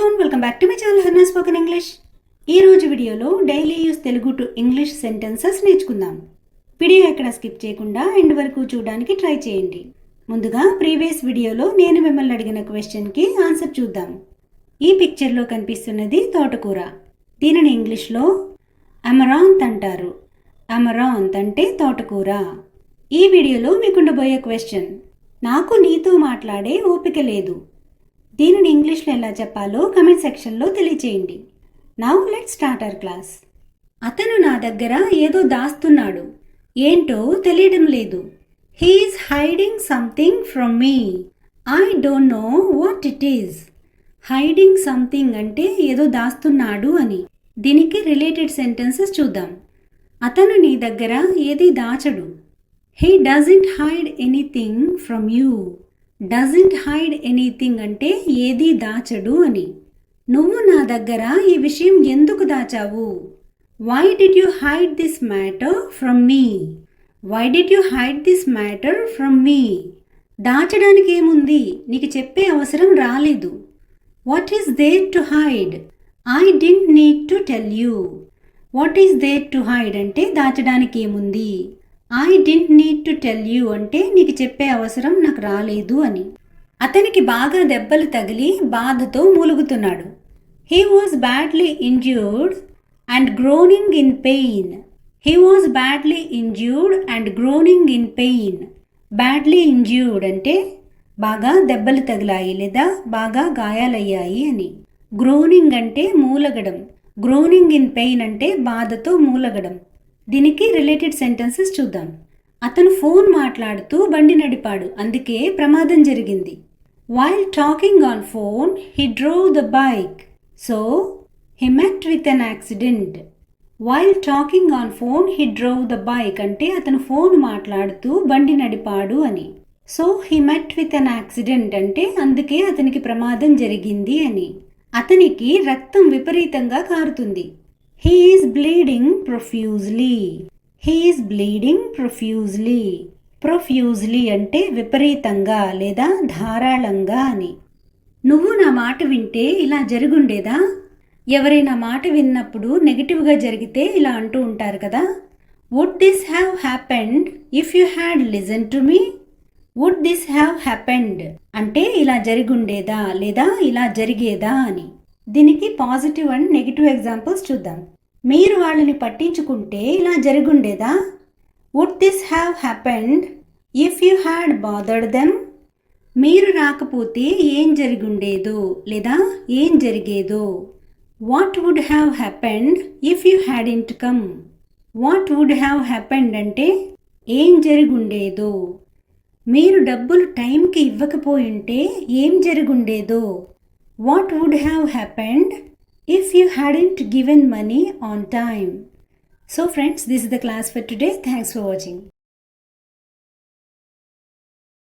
everyone, welcome back to my channel Harna Spoken English. ఈ రోజు వీడియోలో daily use Telugu to English sentences నేర్చుకుందాం. Video ఎక్కడ స్కిప్ చేయకుండా ఎండ్ వరకు చూడడానికి ట్రై చేయండి. ముందుగా ప్రీవియస్ వీడియోలో నేను మిమ్మల్ని అడిగిన క్వశ్చన్కి ఆన్సర్ చూద్దాం. ఈ పిక్చర్లో కనిపిస్తున్నది తోటకూర. దీనిని ఇంగ్లీష్లో అమరాంత్ అంటారు. అమరాంత్ అంటే తోటకూర. ఈ వీడియోలో మీకుండబోయే క్వశ్చన్, నాకు నీతో మాట్లాడే ఓపిక లేదు. దీనిని ఇంగ్లీష్లో ఎలా చెప్పాలో కమెంట్ సెక్షన్లో తెలియచేయండి. Now let's start our class. అతను నా దగ్గర ఏదో దాస్తున్నాడు. ఏంటో తెలియడం లేదు. He is hiding something from me. I don't know what it is. Hiding something అంటే ఏదో దాస్తున్నాడు అని. దీనికి రిలేటెడ్ సెంటెన్సెస్ చూద్దాం. అతను నీ దగ్గర ఏది దాచడు. He doesn't hide anything from you. Doesn't hide anything అంటే ఏది దాచడు అని. నువ్వు నా దగ్గర ఈ విషయం ఎందుకు దాచావు? Why did you hide this matter from me? Why did you hide this matter from me? దాచడానికి ఏముంది, నీకు చెప్పే అవసరం రాలేదు. What is there to hide? I didn't need to tell you. What is there to hide అంటే దాచడానికి ఏముంది. I didn't need to tell you అంటే నీకు చెప్పే అవసరం నాకు రాలేదు అని. అతనికి బాగా దెబ్బలు తగిలి బాధతో మూలుగుతున్నాడు. He was badly injured and groaning in pain. He was badly injured and groaning in pain. Badly injured అంటే బాగా దెబ్బలు తగిలాయి లేదా బాగా గాయాలయ్యాయి అని. గ్రోనింగ్ అంటే మూలగడం. గ్రోనింగ్ ఇన్ పెయిన్ అంటే బాధతో మూలగడం. దీనికి రిలేటెడ్ సెంటెన్సెస్ చూద్దాం. అతను ఫోన్ మాట్లాడుతూ బండి నడిపాడు, అందుకే ప్రమాదం జరిగింది. While talking on phone he drove the bike, so he met with an accident. While talking on phone he drove the bike అంటే అతను ఫోన్ మాట్లాడుతూ బండి నడిపాడు అని. So he met with an accident అంటే అందుకే అతనికి ప్రమాదం జరిగింది అని. అతనికి రక్తం విపరీతంగా కారుతుంది. He is bleeding profusely. He is bleeding profusely. Profusely అంటే విపరీతంగా లేదా ధారాళంగా అని. నువ్వు నా మాట వింటే ఇలా జరుగుండేదా? ఎవరైనా మాట విన్నప్పుడు నెగిటివ్గా జరిగితే ఇలా అంటూ ఉంటారు కదా. Would this have happened if you had listened to me? Would this have happened అంటే ఇలా జరిగుండేదా లేదా ఇలా జరిగేదా అని. దీనికి పాజిటివ్ అండ్ నెగిటివ్ ఎగ్జాంపుల్స్ చూద్దాం. మీరు వాళ్ళని పట్టించుకుంటే ఇలా జరుగుండేదా? Would this have happened if you had bothered them? మీరు రాకపోతే ఏం జరిగుండేదో లేదా ఏం జరిగేదో. What would have happened if you hadn't come? What would have happened అంటే ఏం జరుగుండేదో. మీరు డబ్బులు టైంకి ఇవ్వకపోయింటే ఏం జరుగుండేదో. What would have happened if you hadn't given money on time? So friends, this is the class for today. Thanks for watching.